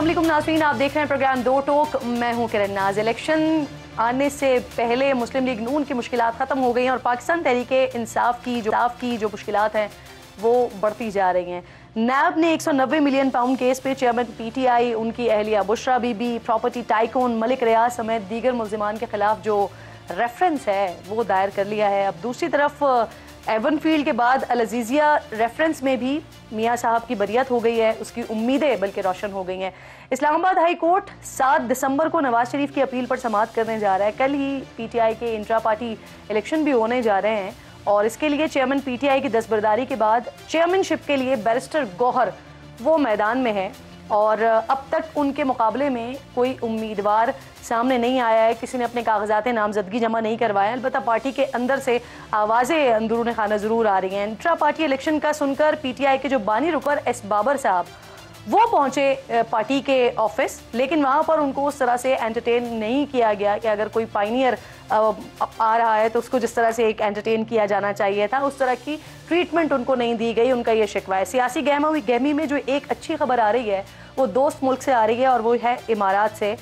अस्सलाम नाज़रीन, आप देख रहे हैं प्रोग्राम दो टोक। मैं हूं किरण नाज। इलेक्शन आने से पहले मुस्लिम लीग नून की मुश्किलात ख़त्म हो गई हैं और पाकिस्तान तहरीके इंसाफ की जो मुश्किलात हैं वो बढ़ती जा रही हैं। नैब ने 190 मिलियन पाउंड केस पे चेयरमैन पीटीआई, उनकी अहलिया बुशरा बीबी, प्रॉपर्टी टाइकून मलिक रियाज समेत दीगर मुल्जिमान के खिलाफ जो रेफरेंस है वो दायर कर लिया है। अब दूसरी तरफ एवनफील्ड के बाद अल-अज़ीज़िया रेफरेंस में भी मियाँ साहब की बरियत हो गई है, उसकी उम्मीदें बल्कि रोशन हो गई हैं। इस्लामाबाद हाई कोर्ट 7 दिसंबर को नवाज शरीफ की अपील पर समाअत करने जा रहा है। कल ही पीटीआई के इंट्रा पार्टी इलेक्शन भी होने जा रहे हैं और इसके लिए चेयरमैन पीटीआई की दस्तबरदारी के बाद चेयरमैनशिप के लिए बैरिस्टर गौहर वो मैदान में है और अब तक उनके मुकाबले में कोई उम्मीदवार सामने नहीं आया है। किसी ने अपने कागजात नामजदगी जमा नहीं करवाया। अलबत्ता पार्टी के अंदर से आवाज़ें अंदरून खाना ज़रूर आ रही हैं। इंट्रा पार्टी इलेक्शन का सुनकर पीटीआई के जो बानी रुकन एस बाबर साहब वो पहुंचे पार्टी के ऑफिस, लेकिन वहां पर उनको उस तरह से एंटरटेन नहीं किया गया कि अगर कोई पाइनियर आ रहा है तो उसको जिस तरह से एक एंटरटेन किया जाना चाहिए था उस तरह की ट्रीटमेंट उनको नहीं दी गई। उनका ये शिकवा है। सियासी गहमी में जो एक अच्छी खबर आ रही है वो दोस्त मुल्क से आ रही है और वो है इमारात से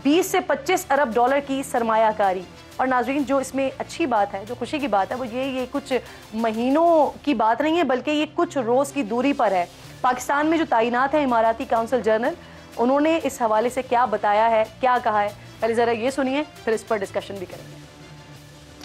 20 से 25 अरब डॉलर की सरमायाकारी। और नाजरीन, जो इसमें अच्छी बात है, जो खुशी की बात है वो ये कुछ महीनों की बात नहीं है बल्कि ये कुछ रोज़ की दूरी पर है। पाकिस्तान में जो तैनात है इमाराती काउंसिल जनरल, उन्होंने इस हवाले से क्या बताया है, क्या कहा है, पहले ज़रा ये सुनिए, फिर इस पर डिस्कशन भी करेंगे।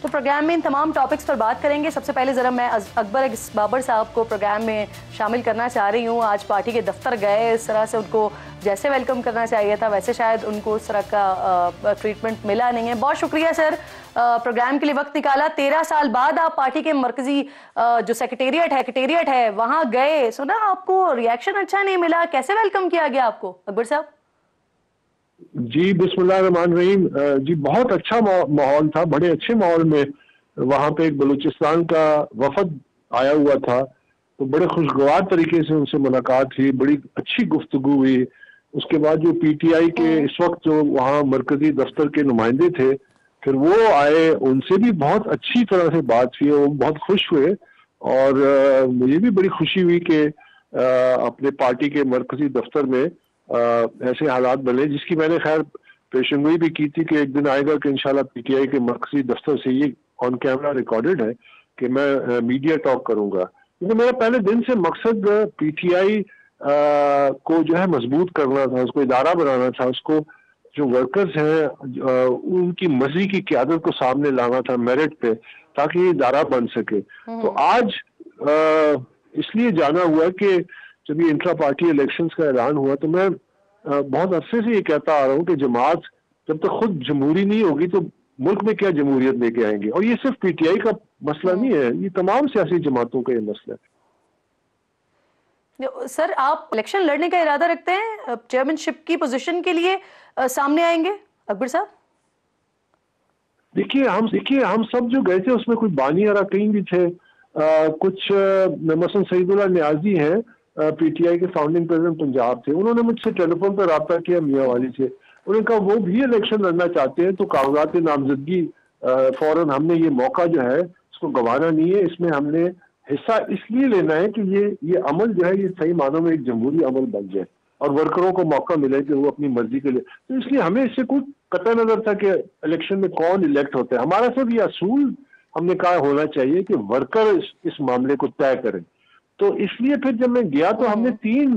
तो प्रोग्राम में इन तमाम टॉपिक्स पर बात करेंगे। सबसे पहले ज़रा मैं अकबर एस बाबर साहब को प्रोग्राम में शामिल करना चाह रही हूँ। आज पार्टी के दफ्तर गए, इस तरह से उनको जैसे वेलकम करना चाहिए था वैसे शायद उनको उस तरह का ट्रीटमेंट मिला नहीं है। बहुत शुक्रिया सर, प्रोग्राम के लिए वक्त निकाला। 13 साल बाद आप पार्टी के मरकजी जो सेक्रेटेरिएट है वहाँ गए, सुना आपको रिएक्शन अच्छा नहीं मिला, कैसे वेलकम किया गया आपको अकबर साहब? जी बिस्मिल्लाहिर्रहमानिर्रहीम। जी बहुत अच्छा माहौल था, बड़े अच्छे माहौल में वहाँ पे एक बलूचिस्तान का वफद आया हुआ था, तो बड़े खुशगवार तरीके से उनसे मुलाकात हुई, बड़ी अच्छी गुफ्तगू हुई। उसके बाद जो पीटीआई के इस वक्त जो वहाँ मरकजी दफ्तर के नुमाइंदे थे फिर वो आए, उनसे भी बहुत अच्छी तरह से बात हुई, वो बहुत खुश हुए और मुझे भी बड़ी खुशी हुई कि अपने पार्टी के मरकजी दफ्तर में ऐसे हालात बने जिसकी मैंने खैर पेशेंगोई भी की थी कि एक दिन आएगा कि इंशाल्लाह पीटीआई के मरकजी दफ्तर से ये ऑन कैमरा रिकॉर्डेड है कि मैं मीडिया टॉक करूंगा, क्योंकि मेरा पहले दिन से मकसद पीटीआई को जो है मजबूत करना था, उसको इदारा बनाना था, उसको जो वर्कर्स हैं उनकी मर्जी की क़यादत को सामने लाना था मेरिट पे, ताकि ये इदारा बन सके। तो आज इसलिए जाना हुआ कि जब ये इंट्रा पार्टी इलेक्शंस का ऐलान हुआ तो मैं बहुत अरसे से ये कहता आ रहा हूँ कि जमात जब तक खुद जमहूरी नहीं होगी तो मुल्क में क्या जमहूरियत लेके आएंगे। और ये सिर्फ पीटीआई का मसला नहीं है, ये तमाम सियासी जमातों का ये मसला है। सर, आप इलेक्शन लड़ने का इरादा रखते हैं, चेयरमैनशिप की पोजीशन के लिए सामने आएंगे अकबर साहब? देखिए हम सब जो गए थे उसमें कुछ बानी अरकान भी थे, कुछ मसलन सईदुल्लाह नियाजी हैं पीटीआई के फाउंडिंग प्रेसिडेंट पंजाब थे, उन्होंने मुझसे टेलीफोन पर रब्ता किया मियाँ वाली से, उन्होंने कहा वो भी इलेक्शन लड़ना चाहते हैं तो कागजात नामजदगी फौरन, हमने ये मौका जो है इसको गंवाना नहीं है, इसमें हमने हिस्सा इसलिए लेना है कि ये अमल जो है ये सही मानों में एक जमहूरी अमल बन जाए और वर्करों को मौका मिले कि वो अपनी मर्जी के लिए, तो इसलिए हमें इससे कुछ कतई नजर था कि इलेक्शन में कौन इलेक्ट होता है। हमारा सिर्फ ये असूल हमने कहा होना चाहिए कि वर्कर इस मामले को तय करें। तो इसलिए फिर जब मैं गया तो हमने 3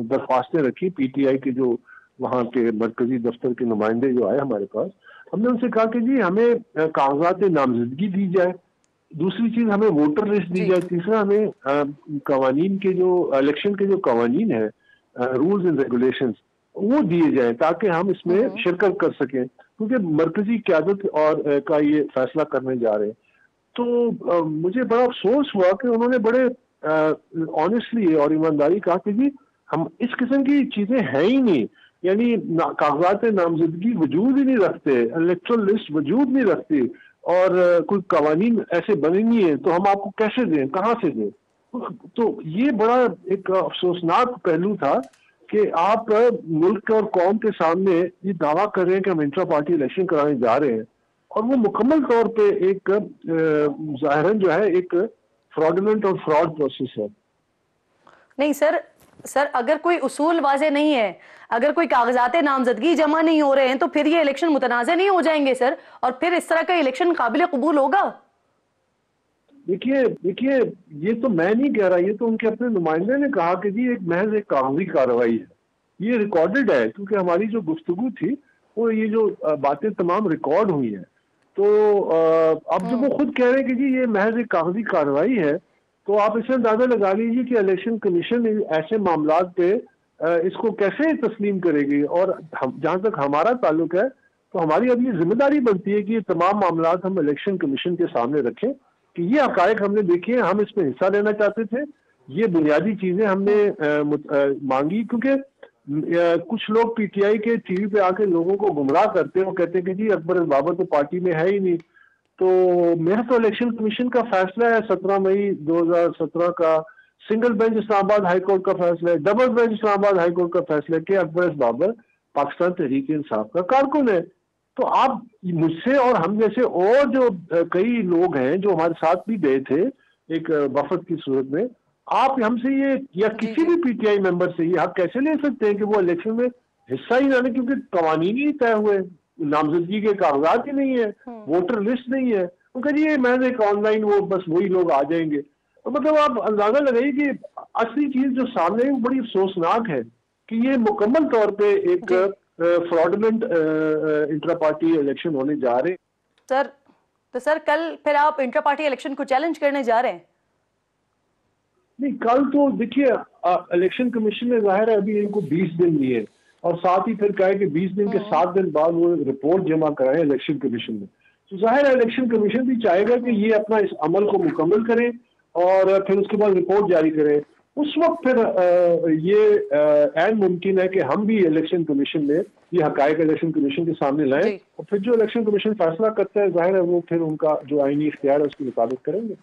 दरख्वास्तें रखी पीटीआई के जो वहाँ के मरकजी दफ्तर के नुमाइंदे जो आए हमारे पास, हमने उनसे कहा कि जी हमें कागजात नामजदगी दी जाए, दूसरी चीज हमें वोटर लिस्ट दी जाए, तीसरा हमें कवानीन के जो इलेक्शन के जो कवानीन है रूल्स एंड रेगुलेशंस वो दिए जाए ताकि हम इसमें शिरकत कर सकें, क्योंकि मरकजी क़यादत और का ये फैसला करने जा रहे हैं। तो मुझे बड़ा अफसोस हुआ कि उन्होंने बड़े ऑनेस्टली और ईमानदारी कहा कि जी हम इस किस्म की चीजें हैं ही नहीं, यानी कागजात नामजदगी वजूद ही नहीं रखते, इलेक्टोरल लिस्ट वजूद नहीं रखती और कोई कवानीन ऐसे बने नहीं है, तो हम आपको कैसे दें, कहाँ से दें। तो ये बड़ा एक अफसोसनाक पहलू था कि आप मुल्क और कौम के सामने ये दावा कर रहे हैं कि हम इंट्रा पार्टी इलेक्शन कराने जा रहे हैं और वो मुकम्मल तौर पे एक जाहिरन जो है एक फ्रॉडुलेंट और फ्रॉड प्रोसेस है। नहीं सर, सर अगर कोई उसूल वाजे नहीं है, अगर कोई कागजात नामजदगी जमा नहीं हो रहे हैं, तो फिर ये इलेक्शन मुतनाज़ नहीं हो जाएंगे सर, और फिर इस तरह का इलेक्शन काबिल कबूल होगा? देखिए देखिए, ये तो मैं नहीं कह रहा, ये तो उनके अपने नुमाइंदे ने कहा कि जी एक महज एक कागजी कार्रवाई है। ये रिकॉर्डेड है, क्योंकि हमारी जो गुफ्तगू थी वो ये जो बातें तमाम रिकॉर्ड हुई हैं। तो अब जब वो खुद कह रहे हैं कि जी ये महज एक कागजी कार्रवाई है, तो आप इससे अंदाजा लगा लीजिए कि इलेक्शन कमीशन ऐसे मामलात पे इसको कैसे तस्लीम करेगी। और जहां तक हमारा ताल्लुक है, तो हमारी अब ये जिम्मेदारी बनती है कि ये तमाम मामलात हम इलेक्शन कमीशन के सामने रखें कि ये हकायक हमने देखे, हम इसमें हिस्सा लेना चाहते थे, ये बुनियादी चीजें हमने मांगी। क्योंकि कुछ लोग पीटीआई के टीवी पे आके लोगों को गुमराह करते हैं, वो कहते हैं कि जी अकबर बाबर तो पार्टी में है ही नहीं। तो मेरा तो इलेक्शन कमीशन का फैसला है 17 मई 2017 का, सिंगल बेंच इस्लामाबाद हाईकोर्ट का फैसला है, डबल बेंच इस्लामाबाद हाईकोर्ट का फैसला है कि अकबर बाबर पाकिस्तान तहरीक इंसाफ का कारकुन है। तो आप मुझसे और हम जैसे और जो कई लोग हैं जो हमारे साथ भी गए थे एक वफद की सूरत में, आप हमसे ये या किसी भी पीटीआई मेंबर से ये आप कैसे ले सकते हैं कि वो इलेक्शन में हिस्सा ही ना लें, क्योंकि कवानीन ही तय हुए, नामजदगी के कागजात ही नहीं है, वोटर लिस्ट नहीं है। वो कह ये मैंने एक ऑनलाइन वो बस वही लोग आ जाएंगे। तो मतलब आप अंदाजा लगाइए कि असली चीज जो सामने है वो बड़ी अफसोसनाक है कि ये मुकम्मल तौर पे एक फ्रॉडुलेंट इंट्रा पार्टी इलेक्शन होने जा रहे हैं। सर तो सर कल फिर आप इंट्रा पार्टी इलेक्शन को चैलेंज करने जा रहे हैं? नहीं, कल तो देखिए इलेक्शन कमीशन ने जाहिर है अभी इनको 20 दिन दिए, और साथ ही फिर कहा है कि 20 दिन के 7 दिन बाद वो रिपोर्ट जमा कराएं इलेक्शन कमीशन में। तो जाहिर है इलेक्शन कमीशन भी चाहेगा कि ये अपना इस अमल को मुकम्मल करें और फिर उसके बाद रिपोर्ट जारी करें। उस वक्त फिर ये ऐन मुमकिन है कि हम भी इलेक्शन कमीशन में ये हकायक इलेक्शन कमीशन के सामने लाएं, और फिर जो इलेक्शन कमीशन फैसला करता है जाहिर है वो फिर उनका जो आईनी इख्तियार है उसके मुताबिक करेंगे।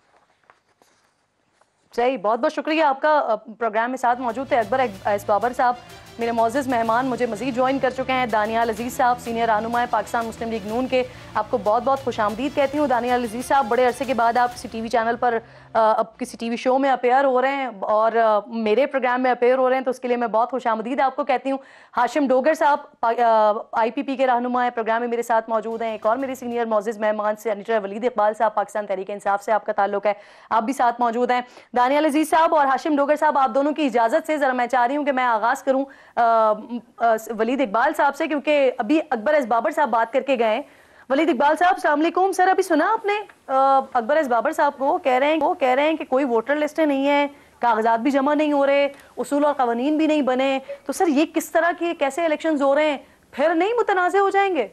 सही, बहुत बहुत शुक्रिया आपका। प्रोग्राम में साथ मौजूद थे अकबर एस बाबर साहब, मेरे मौजूद मेहमान। मुझे मजीद ज्वाइन कर चुके हैं दानियाल अजीज़ साहब, सीनियर रहनुमा पाकिस्तान मुस्लिम लीग नून के। आपको बहुत बहुत खुशामदीद कहती हूँ दानियाल अजीज़ साहब। बड़े अरसे के बाद आप किसी टीवी चैनल पर अब किसी टीवी शो में अपेयर हो रहे हैं और मेरे प्रोग्राम में अपेयर हो रहे हैं, तो उसके लिए मैं बहुत खुशामदीद आपको कहती हूँ। हाशिम डोगर साहब IPP के रहनुमा है, प्रोग्राम में मेरे साथ मौजूद हैं। एक और मेरे सीनियर मौजूद मेहमान सेनेटर वलीद इकबाल साहब, पाकिस्तान तहरीक इंसाफ से आपका ताल्लुक है, आप भी साथ मौजूद हैं। दानियाल अजीज़ साहब और हाशिम डोगर साहब, आप दोनों की इजाज़त से ज़रा मैं चाह रही हूँ कि मैं आगाज़ करूँ वलीद इकबाल साहब से, क्योंकि अभी अकबर एस बाबर साहब बात करके गए। वलीद इकबाल साहब अस्सलाम वालेकुम। सर अभी सुना आपने अकबर एस बाबर साहब को कह रहे हैं कि कोई वोटर लिस्ट नहीं है, कागजात भी जमा नहीं हो रहे, उसूल और कवानीन भी नहीं बने, तो सर ये किस तरह के कैसे इलेक्शंस हो रहे हैं, फिर नहीं मुतनाज़े हो जाएंगे?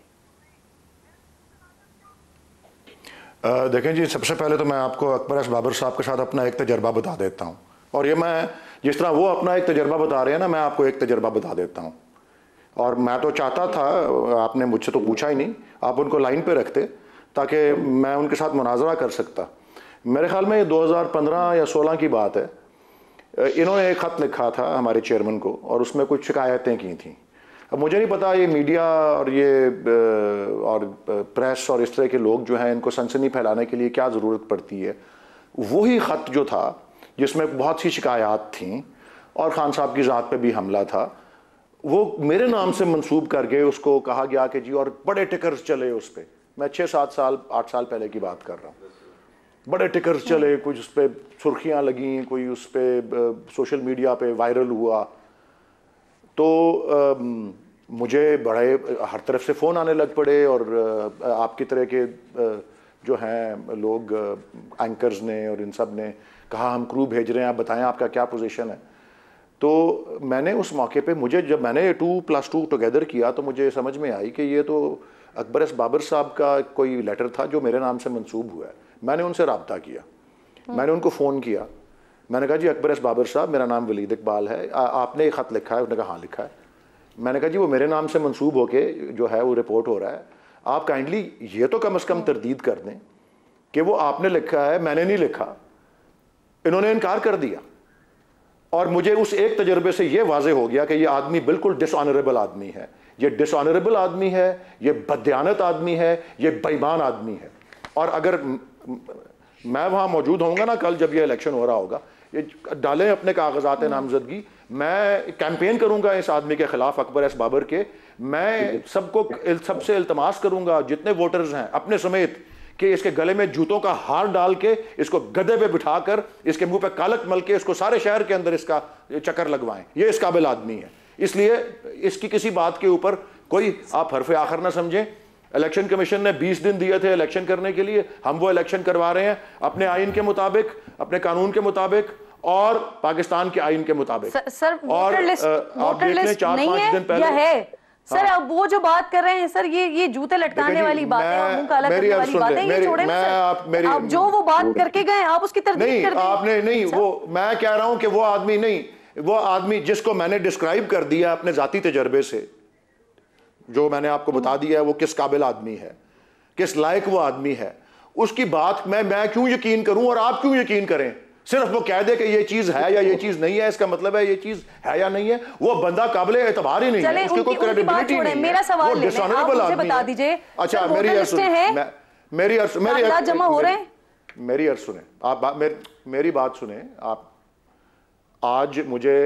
देखें जी, सबसे पहले तो मैं आपको अकबर एस बाबर साहब के साथ अपना एक तजर्बा बता देता हूँ, और ये मैं जिस तरह वो अपना एक तजर्बा बता रहे हैं ना, मैं आपको एक तजर्बा बता देता हूँ। और मैं तो चाहता था, आपने मुझसे तो पूछा ही नहीं, आप उनको लाइन पे रखते ताकि मैं उनके साथ मुनाजरा कर सकता। मेरे ख्याल में ये 2015 या 16 की बात है, इन्होंने एक ख़त लिखा था हमारे चेयरमैन को और उसमें कुछ शिकायतें की थी। अब मुझे नहीं पता ये मीडिया और ये और प्रेस और इस तरह के लोग जो हैं इनको सनसनी फैलाने के लिए क्या ज़रूरत पड़ती है। वही ख़त जो था जिसमें बहुत सी शिकायत थी और खान साहब की ज़ात पे भी हमला था, वो मेरे नाम से मंसूब करके उसको कहा गया कि जी, और बड़े टिकर्स चले उस पर। मैं 6-7 साल 8 साल पहले की बात कर रहा हूँ। बड़े टिकर्स चले, कुछ उस पर सुर्खियाँ लगीं, कोई उस पर सोशल मीडिया पे वायरल हुआ। तो मुझे बड़े हर तरफ से फ़ोन आने लग पड़े, और आपकी तरह के जो हैं लोग, एंकर्स ने और इन सब ने कहा हम क्रू भेज रहे हैं, आप बताएं आपका क्या पोजीशन है। तो मैंने उस मौके पे, मुझे जब मैंने 2+2 टुगेदर किया तो मुझे समझ में आई कि ये तो अकबर एस बाबर साहब का कोई लेटर था जो मेरे नाम से मंसूब हुआ है। मैंने उनसे रब्ता किया, मैंने उनको फ़ोन किया, मैंने कहा जी अकबर एस बाबर साहब, मेरा नाम वलीद इकबाल है, आपने एक ख़त लिखा है? उन्होंने कहा हाँ लिखा है। मैंने कहा जी वो मेरे नाम से मंसूब होके जो है वो रिपोर्ट हो रहा है, आप काइंडली ये तो कम अज़ कम तरदीद कर दें कि वो आपने लिखा है, मैंने नहीं लिखा। इन्होंने इनकार कर दिया, और मुझे उस एक तजर्बे से ये वाज़े हो गया कि ये आदमी बिल्कुल डिसऑनरेबल आदमी है, ये डिसऑनरेबल आदमी है, ये बददियानत आदमी है, ये बेईमान आदमी है। और अगर मैं वहाँ मौजूद होऊंगा ना कल जब ये इलेक्शन हो रहा होगा, ये डालें अपने कागजात नामजदगी। मैं कैंपेन करूंगा इस आदमी के खिलाफ, अकबर एस बाबर के। मैं सबसे इल्तमास करूंगा जितने वोटर्स हैं अपने समेत कि इसके गले में जूतों का हार डाल के इसको गधे पे बिठाकर इसके मुंह पे कालक मल के इसको सारे शहर के अंदर इसका चक्कर लगवाएं। ये इस काबिल आदमी है, इसलिए इसकी किसी बात के ऊपर कोई आप हरफे आखिर ना समझें। इलेक्शन कमीशन ने 20 दिन दिए थे इलेक्शन करने के लिए, हम वो इलेक्शन करवा रहे हैं अपने आइन के मुताबिक, अपने कानून के मुताबिक और पाकिस्तान के आइन के मुताबिक। सर वोटर लिस्ट नहीं है या है? सर अब वो जो बात कर रहे हैं सर, ये जूते लटकाने वाली बातें और मुंह काला करने वाली बातें, ये छोड़े ना सर। आप जो वो बात करके गए आप उसकी तरदीद कर दें। आपने नहीं, वो मैं कह रहा हूं कि वो आदमी नहीं, वो आदमी जिसको मैंने डिस्क्राइब कर दिया अपने जाती तजर्बे से, जो मैंने आपको बता दिया है वो किस काबिल आदमी है, किस लायक वो आदमी है, उसकी बात मैं क्यों यकीन करूं और आप क्यों यकीन करें? सिर्फ वो कह दे कि ये चीज है या ये चीज नहीं है, इसका मतलब है ये चीज है या नहीं है। वो बंदा काबिल एतबार ही नहीं है, उसकी कोई क्रेडिबिलिटी नहीं है। मेरा सवाल डिसऑनरेबल आदमी बता दीजिए। अच्छा मेरी अर्ज जमा हो रहे हैं, मेरी अर्ज सुने आप, मेरी बात सुने आप। आज मुझे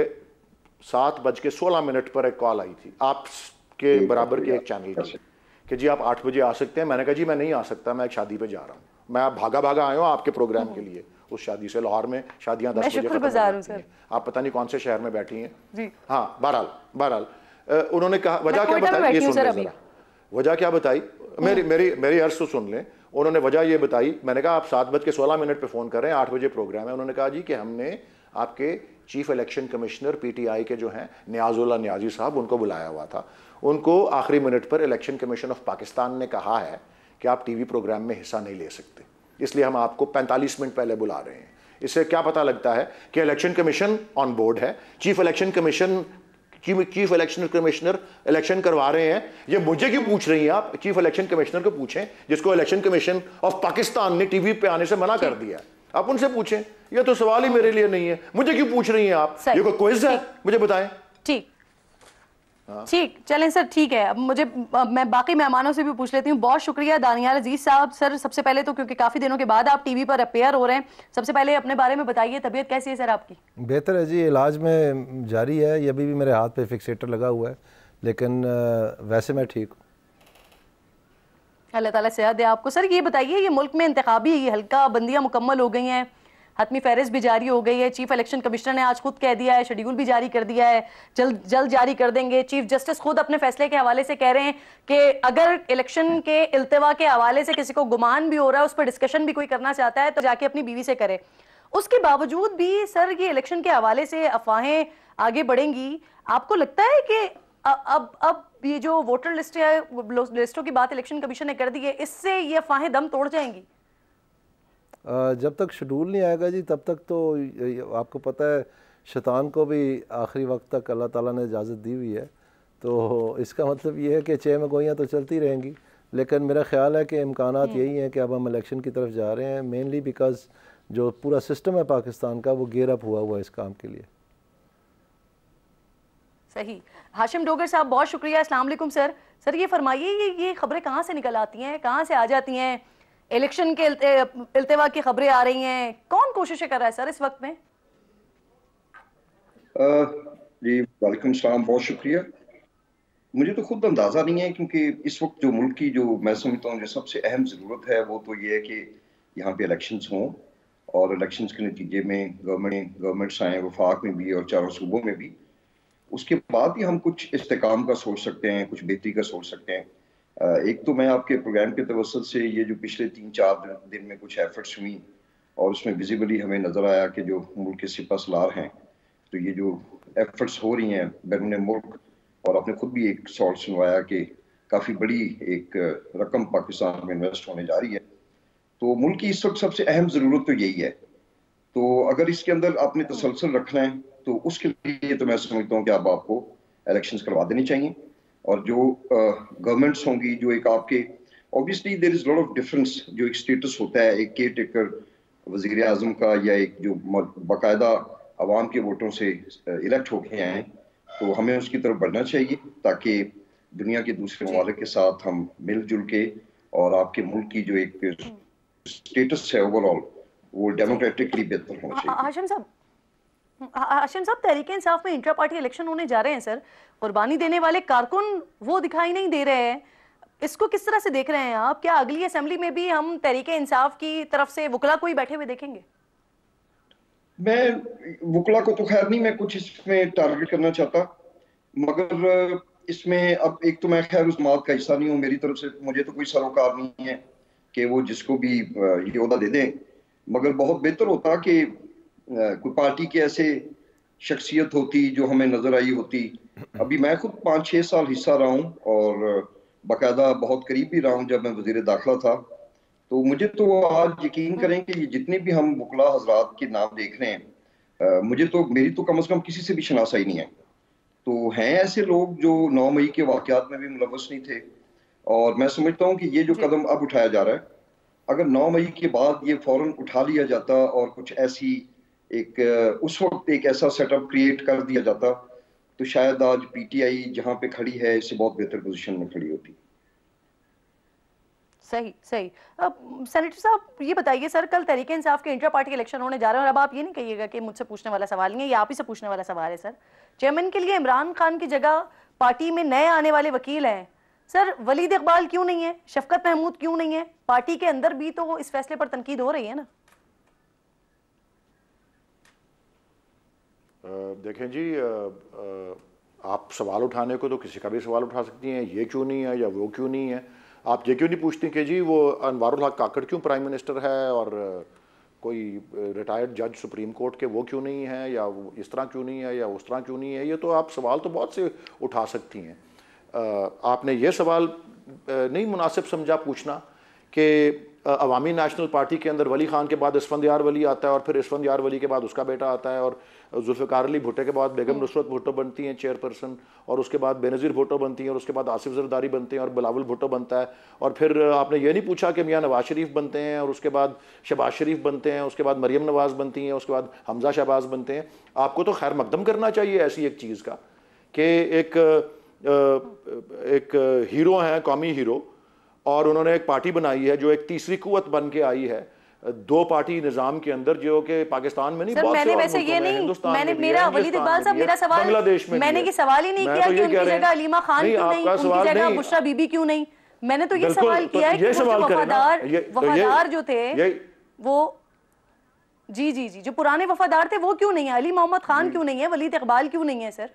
7:16 पर एक कॉल आई थी आपके बराबर के एक चैनल की कि जी आप 8 बजे आ सकते हैं। मैंने कहा जी मैं नहीं आ सकता, मैं एक शादी पे जा रहा हूँ। मैं आप भागा आया हूँ आपके प्रोग्राम के लिए। उस शादी से, लाहौर में शादियां 10 बजे खत्म होती हैं। आप पता नहीं कौन से शहर में बैठी हैं जी। हाँ बहरहाल उन्होंने कहा वजह क्या बताई, ये सुन लें, वजह क्या बताई, मेरी अर्ज तो सुन लें। उन्होंने वजह ये बताई, मैंने कहा आप 7:16 पे फोन कर रहे हैं, 8 बजे प्रोग्राम है। उन्होंने कहा जी कि हमने आपके चीफ इलेक्शन कमिश्नर PTI के जो हैं नियाजुल्लाह नियाजी साहब, उनको बुलाया हुआ था। उनको आखिरी मिनट पर इलेक्शन कमीशन ऑफ पाकिस्तान ने कहा है कि आप टीवी प्रोग्राम में हिस्सा नहीं ले सकते, इसलिए हम आपको 45 मिनट पहले बुला रहे हैं। इससे क्या पता लगता है कि इलेक्शन कमीशन ऑन बोर्ड है, चीफ इलेक्शन कमिश्नर इलेक्शन करवा रहे हैं। ये मुझे क्यों पूछ रही हैं आप? चीफ इलेक्शन कमिश्नर को पूछें, जिसको इलेक्शन कमीशन ऑफ पाकिस्तान ने टीवी पे आने से मना कर दिया। आप उनसे पूछें, ये तो सवाल ही मेरे लिए नहीं है। मुझे क्यों पूछ रही हैं आप? ये कोई क्विज है? मुझे बताएं। ठीक चलें सर, ठीक है। अब मैं बाकी मेहमानों से भी पूछ लेती हूँ। बहुत शुक्रिया दानियाल अजीज साहब। सर सबसे पहले तो क्योंकि काफी दिनों के बाद आप टीवी पर अपेयर हो रहे हैं, सबसे पहले अपने बारे में बताइए, तबीयत कैसी है सर आपकी? बेहतर है जी, इलाज में जारी है। ये अभी भी मेरे हाथ पे फिक्सेटर लगा हुआ है, लेकिन वैसे मैं ठीक हूँ। अल्लाह ताला सेहत दे आपको। सर ये बताइए, ये मुल्क में इंतखाबी हल्का बंदियां मुकम्मल हो गई हैं, हतमी फहरिस्त भी जारी हो गई है, चीफ इलेक्शन कमिश्नर ने आज खुद कह दिया है, शेड्यूल भी जारी कर दिया है, जल्द जारी कर देंगे। चीफ जस्टिस खुद अपने फैसले के हवाले से कह रहे हैं कि अगर इलेक्शन के इल्तिवा के हवाले से किसी को गुमान भी हो रहा है, उस पर डिस्कशन भी कोई करना चाहता है तो जाके अपनी बीवी से करे। उसके बावजूद भी सर ये इलेक्शन के हवाले से अफवाहें आगे बढ़ेंगी। आपको लगता है कि अब ये जो वोटर लिस्ट है, लिस्टों की बात इलेक्शन कमीशन ने कर दी है, इससे ये अफवाहें दम तोड़ जाएंगी? जब तक शेड्यूल नहीं आएगा जी, तब तक तो आपको पता है शैतान को भी आखिरी वक्त तक अल्लाह ताला ने इजाज़त दी हुई है। तो इसका मतलब ये है कि 6 में गोइयाँ तो चलती रहेंगी, लेकिन मेरा ख्याल है कि इम्कानात यही हैं कि अब हम इलेक्शन की तरफ जा रहे हैं, मेनली बिकॉज जो पूरा सिस्टम है पाकिस्तान का वो गेयर अप हुआ है इस काम के लिए। सही। हाशिम डोगर साहब बहुत शुक्रिया। अस्सलाम वालेकुम सर। सर ये फरमाइए, ये खबरें कहाँ से निकल आती हैं, कहाँ से आ जाती हैं? इलेक्शन के इल्तिवा की खबरें आ रही हैं, कौन कोशिशें कर रहा है सर इस वक्त में? जी वालेकुम सलाम, बहुत शुक्रिया। मुझे तो खुद अंदाज़ा नहीं है, क्योंकि इस वक्त जो मुल्क की, जो मैं समझता हूँ जो सबसे अहम ज़रूरत है, वो तो ये है कि यहाँ पे इलेक्शंस हों और इलेक्शंस के नतीजे में गवर्नमेंट्स आएँ, वफाक में भी और चारों सूबों में भी। उसके बाद ही हम कुछ इस्तेकाम का सोच सकते हैं, कुछ बेहतरी का सोच सकते हैं। एक तो मैं आपके प्रोग्राम के तवस्सुत से ये जो पिछले 3-4 दिन में कुछ एफर्ट्स हुई और उसमें विजिबली हमें नज़र आया कि जो मुल्क के सिपहसालार हैं, तो ये जो एफर्ट्स हो रही हैं बैरून मुल्क, और आपने खुद भी एक सवाल सुनवाया कि काफ़ी बड़ी एक रकम पाकिस्तान में इन्वेस्ट होने जा रही है। तो मुल्क की इस वक्त सबसे अहम ज़रूरत तो यही है। तो अगर इसके अंदर आपने तसलसल रखना है तो उसके लिए तो मैं समझता हूँ कि अब आपको इलेक्शंस करवा देनी चाहिए। और जो गवर्नमेंट्स होंगी, जो एक आपके obviously there is lot of difference, जो एक स्टेटस होता है एक केयर टेकर वजीर आजम का, या एक जो बाकायदा अवाम के वोटों से इलेक्ट होके आए, तो हमें उसकी तरफ बढ़ना चाहिए ताकि दुनिया के दूसरे ममालिक के साथ हम मिलजुल के और आपके मुल्क की जो एक स्टेटस है ओवरऑल वो डेमोक्रेटिकली बेहतर होना चाहिए। हाशिम साहब हाशिम साहब, तहरीक इंसाफ में इंट्रा पार्टी इलेक्शन होने जा रहे हैं सर, कुर्बानी देने वाले कारकुन वो दिखाई नहीं दे रहे हैं, इसको किस तरह से देख रहे हैं आप? क्या अगली असेंबली में भी हम तहरीक इंसाफ की तरफ से वकला को ही बैठे हुए देखेंगे? मैं वकला को तो खैर नहीं मैं कुछ इसमें टारगेट करना चाहता, मगर इसमें अब एक तो मैं खैर उस जमात का हिस्सा नहीं हूँ, मेरी तरफ से मुझे तो कोई सरोकार नहीं है कि वो जिसको भी ये ओहदा दे दें, मगर बहुत बेहतर होता कि कोई पार्टी की ऐसे शख्सियत होती जो हमें नजर आई होती। अभी मैं खुद 5-6 साल हिस्सा रहा हूँ और बाकायदा बहुत करीब भी रहा हूँ जब मैं वजीर दाखिला था। तो मुझे तो आज यकीन करें कि ये जितने भी हम वकला हजरात के नाम देख रहे हैं, मुझे तो मेरी तो कम से कम किसी से भी शनासाई नहीं है। तो हैं ऐसे लोग जो 9 मई के वाकयात में भी मुलव्वस नहीं थे, और मैं समझता हूँ कि ये जो कदम अब उठाया जा रहा है, अगर 9 मई के बाद ये फौरन उठा लिया जाता और कुछ ऐसी उस वक्त एक ऐसा सेटअप क्रिएट कर दिया जाता, तो शायद आज पीटीआई जहां पे खड़ी है इससे बहुत बेहतर पोजीशन में खड़ी होती। सही सही। अब सेनेटर साहब ये बताइए सर, कल तहरीक इंसाफ के इंट्रा पार्टी इलेक्शन होने जा रहे हैं, और अब आप ये नहीं कहिएगा कि मुझसे पूछने वाला सवाल नहीं है, ये आप ही से पूछने वाला सवाल है सर। चेयरमैन के लिए इमरान खान की जगह पार्टी में नए आने वाले वकील हैं सर, वलीद इकबाल क्यों नहीं है, शफकत महमूद क्यों नहीं है? पार्टी के अंदर भी तो इस फैसले पर तनकीद हो रही है ना। देखें जी, आप सवाल उठाने को तो किसी का भी सवाल उठा सकती हैं, ये क्यों नहीं है या वो क्यों नहीं है। आप ये क्यों नहीं पूछती कि जी वो अनवारुल हक काकड़ क्यों प्राइम मिनिस्टर है और कोई रिटायर्ड जज सुप्रीम कोर्ट के वो क्यों नहीं है, या वो इस तरह क्यों नहीं है या उस तरह क्यों नहीं है। ये तो आप सवाल तो बहुत से उठा सकती हैं। आपने ये सवाल नहीं मुनासिब समझा पूछना कि अवामी नेशनल पार्टी के अंदर वली खान के बाद इसफंदियार वली आता है और फिर इसफंदियार वली के बाद उसका बेटा आता है, और जुल्फ़िकार अली भुट्टो के बाद बेगम नुसरत भुट्टो बनती हैं चेयरपर्सन, और उसके बाद बेनज़ीर भुट्टो बनती हैं, और उसके बाद आसिफ ज़रदारी बनते हैं और बिलावल भुट्टो बनता है, और फिर आपने ये नहीं पूछा कि मियाँ नवाज शरीफ बनते हैं और उसके बाद शहबाज शरीफ बनते हैं, उसके बाद मरियम नवाज़ बनती हैं, उसके बाद हमजा शहबाज बनते हैं। आपको तो खैर मकदम करना चाहिए ऐसी एक चीज़ का कि एक हीरो हैं, कौमी हीरो, और उन्होंने एक पार्टी बनाई है जो एक तीसरी कुव्वत बन के आई है 2 पार्टी निजाम के अंदर, जो कि पाकिस्तान में नहीं सर, मैंने वैसे ये नहीं, मैंने मेरा वलीद इकबाल साहब मेरा सवाल बांग्लादेश में मैंने ये सवाल ही नहीं किया कि उनकी जगह अलीमा खान क्यों नहीं, उनकी जगह बुशरा बीबी क्यों नहीं। मैंने तो ये सवाल किया है कि वफादार जो थे वो जी जी जी जो पुराने वफादार थे वो क्यों नहीं है, अली मोहम्मद खान क्यों नहीं है, वलीद इकबाल क्यों नहीं है? सर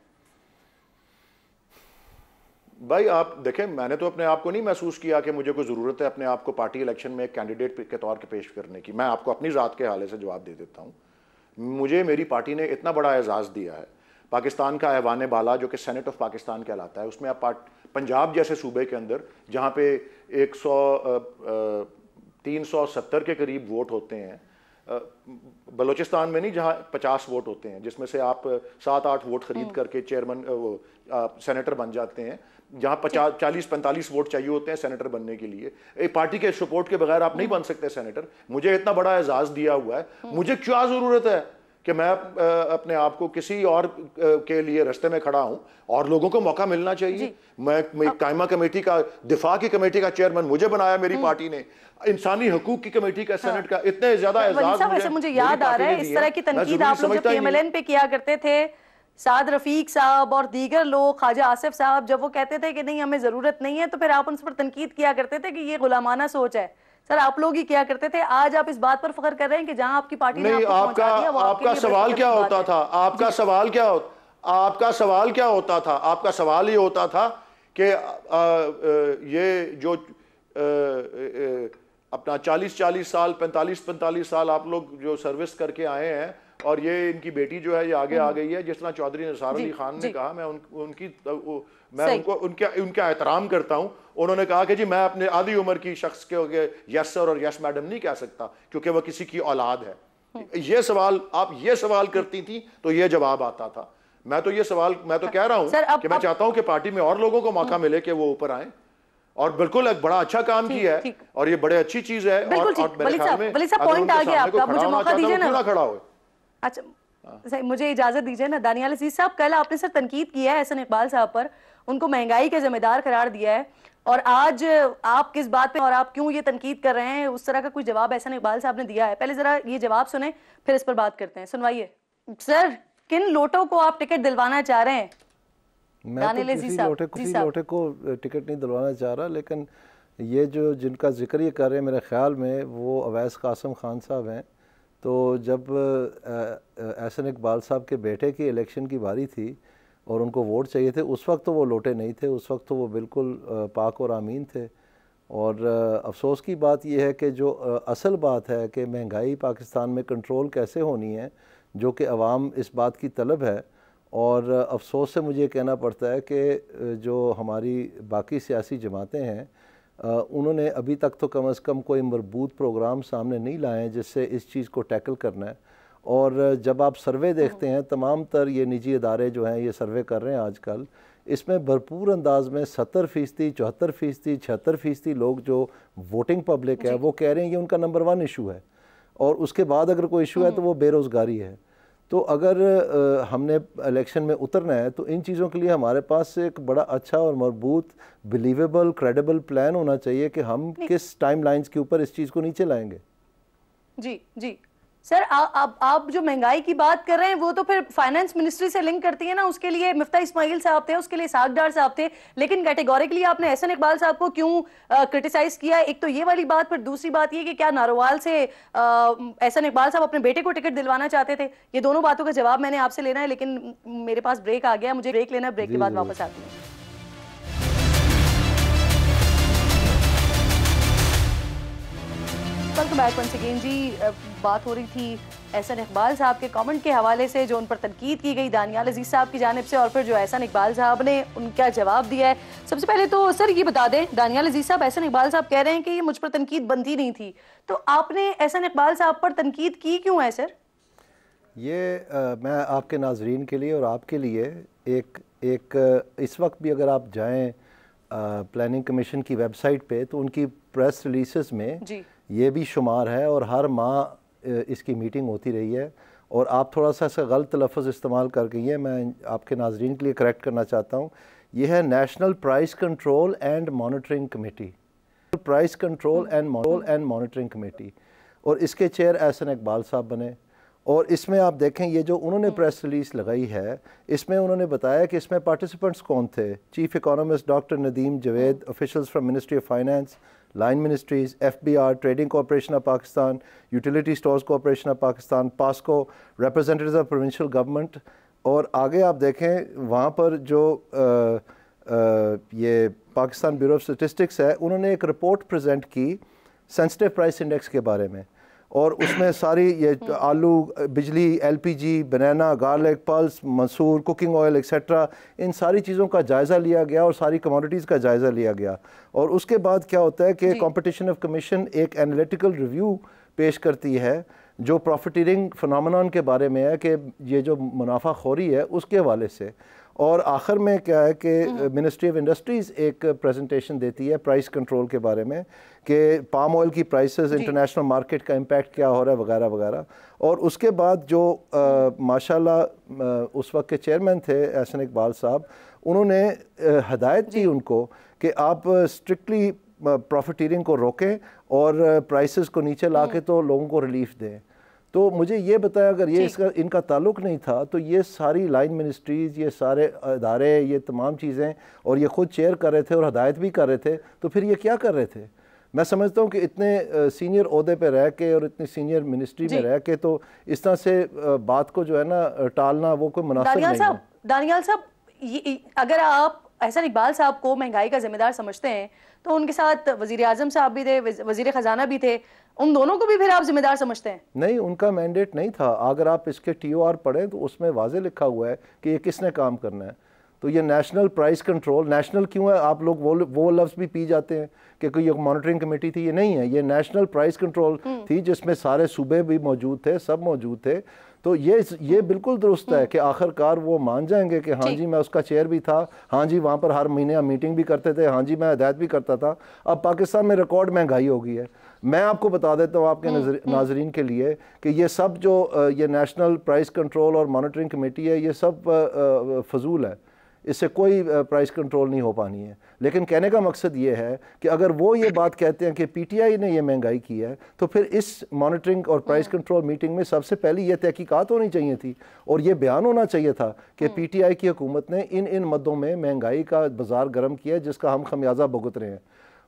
भाई आप देखें, मैंने तो अपने आप को नहीं महसूस किया कि मुझे कोई ज़रूरत है अपने आप को पार्टी इलेक्शन में एक कैंडिडेट के तौर पे पेश करने की। मैं आपको अपनी ज़ात के हाले से जवाब दे देता हूँ। मुझे मेरी पार्टी ने इतना बड़ा एजाज़ दिया है, पाकिस्तान का ऐवान बाला जो कि सेनेट ऑफ पाकिस्तान कहलाता है, उसमें आप पंजाब जैसे सूबे के अंदर जहाँ पे 370 के करीब वोट होते हैं, बलूचिस्तान में नहीं जहाँ 50 वोट होते हैं, जिसमें से आप 7-8 वोट खरीद करके चेयरमैन सेनेटर बन जाते हैं, जहाँ 40-45 वोट चाहिए होते हैं सेनेटर बनने के लिए। एक पार्टी के सपोर्ट के बगैर आप नहीं बन सकते सेनेटर। मुझे इतना बड़ा एजाज दिया हुआ है, मुझे क्या जरूरत है कि मैं अपने आप को किसी और के लिए रास्ते में खड़ा हूं, और लोगों को मौका मिलना चाहिए। मैं कायमा कमेटी का, दिफा की कमेटी का चेयरमैन मुझे बनाया मेरी पार्टी ने, इंसानी हकूक की कमेटी का सेनेट का, इतने ज्यादा एजाज मुझे याद आ रहा है इस तरह की तनकीद आप लोग जब PMLN पे किया करते थे, साद रफीक साहब और दीगर लोग, ख्वाजा आसिफ साहब, जब वो कहते थे कि नहीं हमें जरूरत नहीं है, तो फिर आप उन पर तनकीद किया करते थे कि ये गुलामाना सोच है। सर आप लोग ही क्या करते थे, आज आप इस बात पर फख्र कर रहे हैं कि जहां आपकी पार्टी ने आपको पहुंचा दिया, वो आपका सवाल क्या होता था? आपका सवाल क्या होता था? आपका सवाल ये होता था कि ये जो अपना 40-40 साल 45-45 साल आप लोग जो सर्विस करके आए हैं, और ये इनकी बेटी जो है ये आगे आ गई है, जिस तरह चौधरी निसार अली खान ने कहा, मैं उनका एहतराम करता हूं। उन्होंने कहा कि जी मैं अपने आधी उम्र की शख्स के यस सर और यस मैडम नहीं कह सकता क्योंकि वह किसी की औलाद है। ये सवाल आप ये सवाल करती थी तो ये जवाब आता था। मैं तो कह रहा हूं कि मैं चाहता हूं कि पार्टी में और लोगों को मौका मिले कि वो ऊपर आए, और बिल्कुल एक बड़ा अच्छा काम किया है और ये बड़े अच्छी चीज है। और मेरे ख्याल में पॉइंट आ गया आपका, मुझे मौका दीजिए ना खड़ा हो। अच्छा मुझे इजाजत दीजिए ना। दानियाल अजीज साहब, कल आपने सर तनकीद किया है एहसन इकबाल साहब पर, उनको महंगाई के जिम्मेदार करार दिया है, और आज आप किस बात पे और आप क्यों ये तनकीद कर रहे हैं, उस तरह का कोई जवाब एहसन इकबाल साहब ने दिया है। पहले जरा ये जवाब सुने, फिर इस पर बात करते हैं। सुनवाइए सर। किन लोटों को आप टिकट दिलवाना चाह रहे हैं? मैं तो किसी लोटे को टिकट नहीं दिलवाना चाह रहा, लेकिन ये जो जिनका जिक्र ये कर रहे हैं मेरे ख्याल में वो अवैस कासम खान साहब हैं। तो जब एहसन इकबाल साहब के बेटे की इलेक्शन की बारी थी और उनको वोट चाहिए थे, उस वक्त तो वो लोटे नहीं थे, उस वक्त तो वो बिल्कुल पाक और आमीन थे। और अफसोस की बात यह है कि जो असल बात है कि महंगाई पाकिस्तान में कंट्रोल कैसे होनी है, जो कि अवाम इस बात की तलब है। और अफसोस से मुझे कहना पड़ता है कि जो हमारी बाकी सियासी जमातें हैं उन्होंने अभी तक तो कम से कम कोई मरबूत प्रोग्राम सामने नहीं लाए हैं जिससे इस चीज़ को टैकल करना है। और जब आप सर्वे देखते हैं, तमाम तर ये निजी इदारे जो हैं ये सर्वे कर रहे हैं आजकल, इसमें भरपूर अंदाज में 70%, 74%, 76% लोग जो वोटिंग पब्लिक है वो कह रहे हैं ये उनका नंबर 1 इशू है। और उसके बाद अगर कोई इशू है तो वो बेरोज़गारी है। तो अगर हमने इलेक्शन में उतरना है तो इन चीज़ों के लिए हमारे पास एक बड़ा अच्छा और मजबूत बिलीवेबल क्रेडिबल प्लान होना चाहिए कि हम किस टाइमलाइंस के ऊपर इस चीज़ को नीचे लाएंगे। जी जी सर, आप जो महंगाई की बात कर रहे हैं वो तो फिर फाइनेंस मिनिस्ट्री से लिंक करती है ना। उसके लिए मिफ्ता इस्माइल साहब थे, उसके लिए इसहाक डार साहब थे, लेकिन कैटेगोरिकली आपने एहसन इकबाल साहब को क्यों क्रिटिसाइज किया? एक तो ये वाली बात, फिर दूसरी बात ये कि क्या नारोवाल से एहसन इकबाल साहब अपने बेटे को टिकट दिलवाना चाहते थे? ये दोनों बातों का जवाब मैंने आपसे लेना है, लेकिन मेरे पास ब्रेक आ गया, मुझे ब्रेक लेना है, ब्रेक के बाद वापस आती हूँ। वेलकम बैक वंस अगेन जी। बात हो रही थी एहसन इकबाल साहब के कमेंट के हवाले से जो उन पर तनकीद की गई दानियाल अजीज साहब की जानिब से, और फिर जो एहसन इकबाल साहब ने उनका जवाब दिया है। सबसे पहले तो सर ये बता दें, दानियाल अजीज साहब, एहसन इकबाल साहब कह रहे हैं कि ये मुझ पर तनकीद बनती नहीं थी, तो आपने एहसन इकबाल साहब पर तनकीद की क्यों है सर? ये मैं आपके नाजरीन के लिए और आपके लिए एक इस वक्त भी अगर आप जाएँ प्लानिंग कमीशन की वेबसाइट पे तो उनकी प्रेस रिलीज़ में ये भी शुमार है और हर माह इसकी मीटिंग होती रही है। और आप थोड़ा सा ऐसा गलत लफ्ज़ इस्तेमाल कर गई है, मैं आपके नाजरीन के लिए करेक्ट करना चाहता हूँ। ये है national price control and monitoring committee, price control and monitoring committee, और इसके चेयर एहसन इकबाल साहब बने। और इसमें आप देखें ये जो उन्होंने प्रेस रिलीज़ लगाई है, इसमें उन्होंने बताया कि इसमें पार्टिसिपेंट्स कौन थे। Chief economist doctor Nadeem Javed, officials from ministry of finance, line ministries, FBR, trading corporation of Pakistan, utility stores corporation of Pakistan, POCSO, representatives of provincial government. और आगे आप देखें वहाँ पर जो ये पाकिस्तान ब्यूरो ऑफ स्टैटिस्टिक्स है, उन्होंने एक रिपोर्ट प्रेजेंट की सेंसिटिव प्राइस इंडेक्स के बारे में, और उसमें सारी ये आलू, बिजली, LPG, बनाना, गार्लिक, पल्स, मसूर, कुकिंग ऑयल एक्सेट्रा, इन सारी चीज़ों का जायज़ा लिया गया और सारी कमोडिटीज़ का जायज़ा लिया गया। और उसके बाद क्या होता है कि कॉम्पिटिशन ऑफ कमीशन एक एनालिटिकल रिव्यू पेश करती है जो प्रॉफिटियरिंग फिनोमेनन के बारे में है कि ये जो मुनाफाखोरी है उसके हवाले से। और आखिर में क्या है कि मिनिस्ट्री ऑफ इंडस्ट्रीज़ एक प्रेजेंटेशन देती है प्राइस कंट्रोल के बारे में कि पाम ऑयल की प्राइसेस, इंटरनेशनल मार्केट का इम्पैक्ट क्या हो रहा है वगैरह वगैरह। और उसके बाद जो माशाल्लाह उस वक्त के चेयरमैन थे एहसन इकबाल साहब, उन्होंने हदायत दी उनको कि आप स्ट्रिक्टली प्रॉफिटियरिंग को रोकें और प्राइसेस को नीचे ला के तो लोगों को रिलीफ दें। तो मुझे ये बताया, अगर ये इसका इनका ताल्लुक़ नहीं था तो ये सारी लाइन मिनिस्ट्रीज़, ये सारे अदारे, ये तमाम चीज़ें, और ये ख़ुद चेयर कर रहे थे और हदायत भी कर रहे थे, तो फिर ये क्या कर रहे थे? मैं समझता हूँ कि इतने सीनियर ओहदे पे रह के और इतनी सीनियर मिनिस्ट्री में रह के तो इस तरह से बात को जो है ना टालना वो कोई मुनासिब नहीं है। दानियाल साहब, अगर आप एहसन इकबाल साहब को महंगाई का जिम्मेदार समझते हैं तो उनके साथ वज़ीर आज़म साहब भी थे, वज़ीर ख़जाना भी थे, उन दोनों को भी फिर आप जिम्मेदार समझते हैं? नहीं, उनका मैंडेट नहीं था। अगर आप इसके TOR पढ़ें तो उसमें वाज़े लिखा हुआ है कि ये किसने काम करना है। तो ये नेशनल प्राइस कंट्रोल, नेशनल क्यों है? आप लोग वो लफ्ज़ भी पी जाते हैं कि कोई मॉनिटरिंग कमेटी थी, ये नहीं है, ये नेशनल प्राइस कंट्रोल थी जिसमें सारे सूबे भी मौजूद थे, सब मौजूद थे। तो ये बिल्कुल दुरुस्त है कि आखिरकार वो मान जाएंगे कि हाँ जी मैं उसका चेयर भी था, हाँ जी वहाँ पर हर महीने हम मीटिंग भी करते थे, हाँ जी मैं हदायत भी करता था। अब पाकिस्तान में रिकॉर्ड महंगाई हो गई है। मैं आपको बता देता हूँ आपके नाजरीन के लिए कि ये सब जो ये नेशनल प्राइस कंट्रोल और मॉनिटरिंग कमेटी है, ये सब फजूल है। इससे कोई प्राइस कंट्रोल नहीं हो पानी है। लेकिन कहने का मकसद ये है कि अगर वो ये बात कहते हैं कि पीटीआई ने ये महंगाई की है, तो फिर इस मॉनिटरिंग और प्राइस कंट्रोल मीटिंग में सबसे पहले ये तहकीकात होनी चाहिए थी और ये बयान होना चाहिए था कि पीटीआई की हुकूमत ने इन मद्दों में महंगाई का बाजार गर्म किया है जिसका हम खमियाजा भुगत रहे हैं।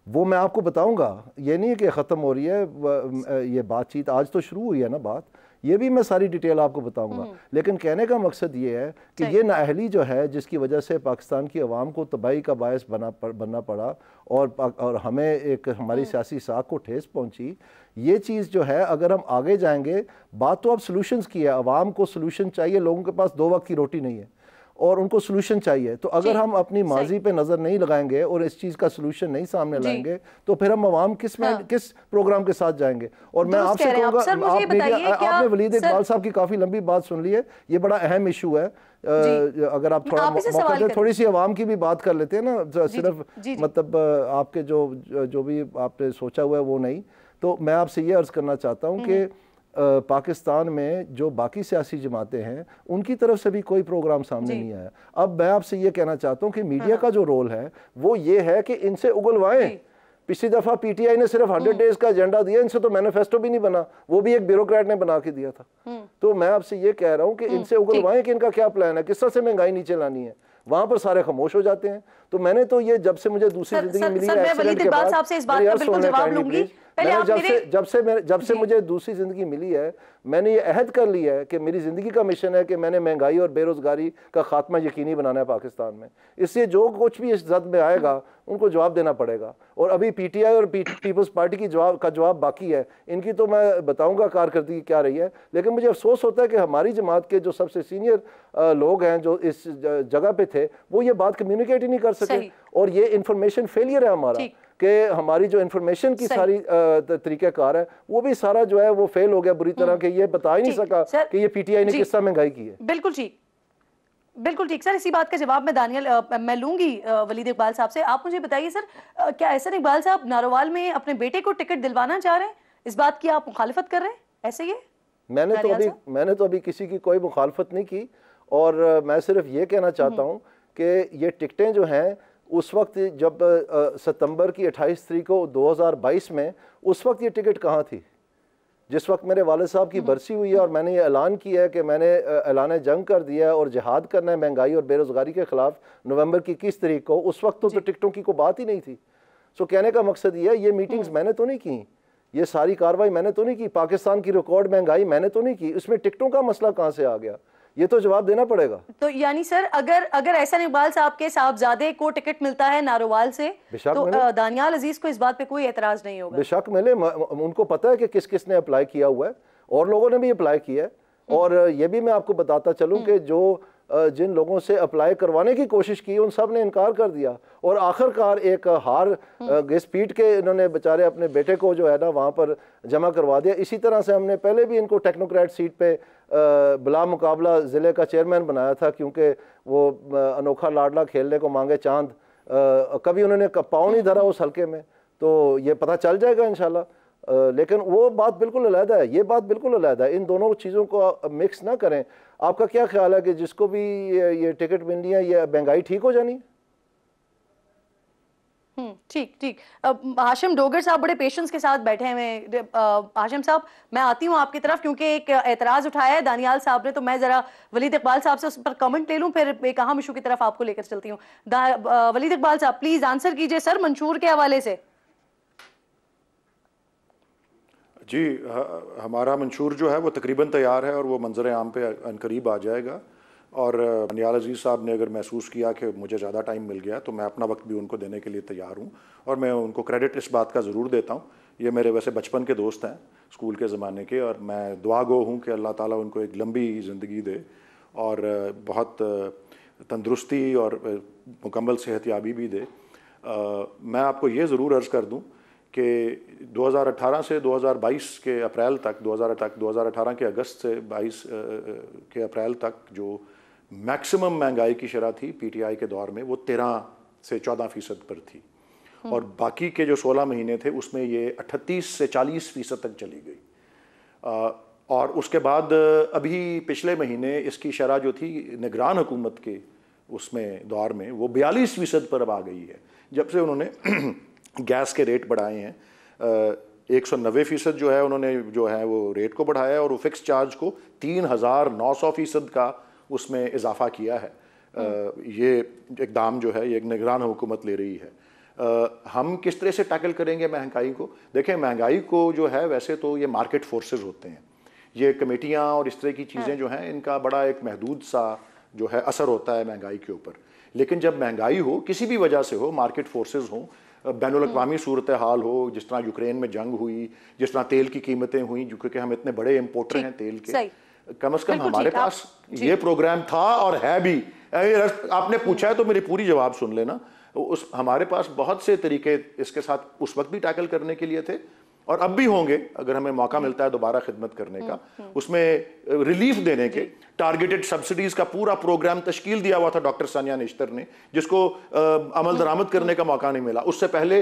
वो मैं आपको बताऊंगा, ये नहीं है कि ख़त्म हो रही है ये बातचीत, आज तो शुरू हुई है ना बात, ये भी मैं सारी डिटेल आपको बताऊंगा। लेकिन कहने का मकसद ये है कि ये नाअहली जो है जिसकी वजह से पाकिस्तान की आवाम को तबाही का बायस बनना पड़ा और हमें एक हमारी सियासी साख को ठेस पहुंची, ये चीज़ जो है अगर हम आगे जाएंगे, बात तो अब सॉल्यूशंस की है, आवाम को सॉल्यूशन चाहिए, लोगों के पास 2 वक्त की रोटी नहीं है और उनको सॉल्यूशन चाहिए। तो अगर हम अपनी माजी पे नज़र नहीं लगाएंगे और इस चीज़ का सॉल्यूशन नहीं सामने लाएंगे तो फिर हम आवाम किस प्रोग्राम के साथ जाएंगे। और मैं आपसे कहूँगा, आपने वलीद इकबाल साहब की काफ़ी लंबी बात सुन ली है, ये बड़ा अहम इशू है। अगर आप थोड़ा मौका दें, थोड़ी सी आवाम की भी बात कर लेते हैं ना, सिर्फ मतलब आपके जो भी आपने सोचा हुआ है वो नहीं। तो मैं आपसे ये अर्ज़ करना चाहता हूँ कि पाकिस्तान में जो बाकी सियासी जमातें हैं उनकी तरफ से भी कोई प्रोग्राम सामने नहीं आया। अब मैं आपसे ये कहना चाहता हूँ कि मीडिया का जो रोल है वो ये है कि इनसे उगलवाएं। पिछली दफ़ा पीटीआई ने सिर्फ 100 डेज का एजेंडा दिया, इनसे तो मैनिफेस्टो भी नहीं बना, वो भी एक ब्यूरोक्रेट ने बना के दिया था। तो मैं आपसे ये कह रहा हूँ कि इनसे उगलवाएं कि इनका क्या प्लान है, किस तरह से महंगाई नीचे लानी है। वहां पर सारे खामोश हो जाते हैं। तो मैंने तो ये जब से मुझे दूसरी जिंदगी मिली है, जब से मुझे दूसरी जिंदगी मिली है, मैंने ये अहद कर लिया है कि मेरी जिंदगी का मिशन है कि मैंने महंगाई और बेरोजगारी का खात्मा यकीनी बनाना है पाकिस्तान में। इसलिए जो कुछ भी इस जद में आएगा उनको जवाब देना पड़ेगा। और अभी पीटीआई और पीपल्स पार्टी की जवाब बाकी है। इनकी तो मैं बताऊंगा कारकर्दगी क्या रही है, लेकिन मुझे अफसोस होता है कि हमारी जमात के जो सबसे सीनियर लोग हैं जो इस जगह पे थे वो ये बात कम्युनिकेट ही नहीं कर सके। और ये इंफॉर्मेशन फेलियर है हमारा कि हमारी जो इन्फॉर्मेशन की सारी तरीक़ाकार है वो भी सारा जो है वो फेल हो गया बुरी तरह के। ये बता ही नहीं सका कि ये पीटीआई ने किस तरह महंगाई की है। बिल्कुल ठीक, बिल्कुल ठीक सर। इसी बात का जवाब मैं लूंगी वलीद इकबाल साहब से। आप मुझे बताइए सर, क्या एहसन इकबाल साहब नारोवाल में अपने बेटे को टिकट दिलवाना चाह रहे हैं? इस बात की आप मुखालिफत कर रहे हैं? ऐसे ही मैंने तो अभी किसी की कोई मुखालफत नहीं की। और मैं सिर्फ ये कहना चाहता हूँ कि ये टिकटें जो हैं उस वक्त जब सितंबर की 28 तारीख को 2022 में, उस वक्त ये टिकट कहाँ थी? जिस वक्त मेरे वालिद साहब की बरसी हुई है और मैंने ये ऐलान किया है कि मैंने ऐलान जंग कर दिया है और जिहाद करना है महंगाई और बेरोज़गारी के ख़िलाफ़ नवंबर की 21 तारीख को, उस वक्त तो टिकटों की कोई बात ही नहीं थी। सो कहने का मकसद ये है, ये मीटिंग्स मैंने तो नहीं की, ये सारी कार्रवाई मैंने तो नहीं की, पाकिस्तान की रिकॉर्ड महंगाई मैंने तो नहीं की, उसमें टिकटों का मसला कहाँ से आ गया? ये तो जवाब देना पड़ेगा। तो यानी सर अगर एहसन इकबाल साहब के साहबजादे को टिकट मिलता है नारोवाल से तो दानियाल अजीज को इस बात पे कोई एतराज नहीं होगा? बेशक मिले, उनको पता है कि किस किस ने अप्लाई किया हुआ है और लोगों ने भी अप्लाई किया है। और ये भी मैं आपको बताता चलूं कि जो जिन लोगों से अप्लाई करवाने की कोशिश की उन सब ने इनकार कर दिया और आखिरकार एक हार घिस पीट के इन्होंने बेचारे अपने बेटे को जो है ना वहाँ पर जमा करवा दिया। इसी तरह से हमने पहले भी इनको टेक्नोक्रेट सीट पे बिला मुकाबला ज़िले का चेयरमैन बनाया था, क्योंकि वो अनोखा लाडला खेलने को मांगे चांद, कभी उन्होंने पाँव नहीं धरा उस हल्के में। तो ये पता चल जाएगा इंशाल्लाह। लेकिन वो बात बिल्कुल अलहदा है, ये बात बिल्कुल अलहदा है। इन दोनों चीज़ों को मिक्स ना करें। आपका क्या ख्याल है कि जिसको भी ये टिकट मिलनी है ये महंगाई ठीक हो जानी? ठीक। हाशिम डोगर साहब बड़े पेशेंस के साथ बैठे हैं। हाशिम साहब, मैं आती हूँ आपकी तरफ क्योंकि एक एतराज उठाया है दानियाल साहब ने, तो मैं जरा वलीद इकबाल साहब से उस पर कमेंट ले लूँ, फिर एक अहम इशू की तरफ आपको लेकर चलती हूँ। वलीद इकबाल साहब प्लीज आंसर कीजिए सर मंशूर के हवाले से। जी, हमारा मंशूर जो है वो तकरीबन तैयार है और वो मंजर आम पे अनकरीब आ जाएगा। और दानियाल अजीज़ साहब ने अगर महसूस किया कि मुझे ज़्यादा टाइम मिल गया तो मैं अपना वक्त भी उनको देने के लिए तैयार हूँ और मैं उनको क्रेडिट इस बात का ज़रूर देता हूँ। ये मेरे वैसे बचपन के दोस्त हैं स्कूल के ज़माने के, और मैं दुआ गो हूँ कि अल्लाह ताला उनको एक लंबी ज़िंदगी दे और बहुत तंदुरुस्ती और मुकम्मल सेहतयाबी भी दे। मैं आपको ये ज़रूर अर्ज़ कर दूँ कि 2018 से 2022 के अप्रैल तक, 2018 के अगस्त से 22 के अप्रैल तक जो मैक्सिमम महंगाई की शरह थी पीटीआई के दौर में वो 13 से 14% पर थी और बाकी के जो 16 महीने थे उसमें ये 38 से 40% तक चली गई। और उसके बाद अभी पिछले महीने इसकी शरह जो थी निगरान हुकूमत के उसमें दौर में वो 42% पर अब आ गई है। जब से उन्होंने गैस के रेट बढ़ाए हैं, 190% जो है उन्होंने जो है वो रेट को बढ़ाया है और वो फिक्स चार्ज को 3900% का उसमें इजाफा किया है। ये इकदाम जो है ये एक निगरान हुकूमत ले रही है। हम किस तरह से टैकल करेंगे महंगाई को? देखें, महंगाई को जो है वैसे तो ये मार्केट फोर्सेस होते हैं, ये कमेटियाँ और इस तरह की चीज़ें जो हैं इनका बड़ा एक महदूद सा जो है असर होता है महंगाई के ऊपर। लेकिन जब महंगाई हो, किसी भी वजह से हो, मार्केट फोर्सेस हों, बैनुल-अक़वामी सूरत हाल हो, जिस तरह यूक्रेन में जंग हुई, जिस तरह तेल की कीमतें हुई, क्योंकि हम इतने बड़े इम्पोर्टर हैं तेल के, कम से कम हमारे पास ये प्रोग्राम था और है भी। आपने पूछा है तो मेरी पूरी जवाब सुन लेना। उस हमारे पास बहुत से तरीके इसके साथ उस वक्त भी टैकल करने के लिए थे और अब भी होंगे अगर हमें मौका मिलता है दोबारा खिदमत करने का। उसमें रिलीफ देने के टारगेटेड सब्सिडीज का पूरा प्रोग्राम तश्कील दिया हुआ था डॉक्टर सानिया निश्तर ने, जिसको अमल दरामद करने का मौका नहीं मिला। उससे पहले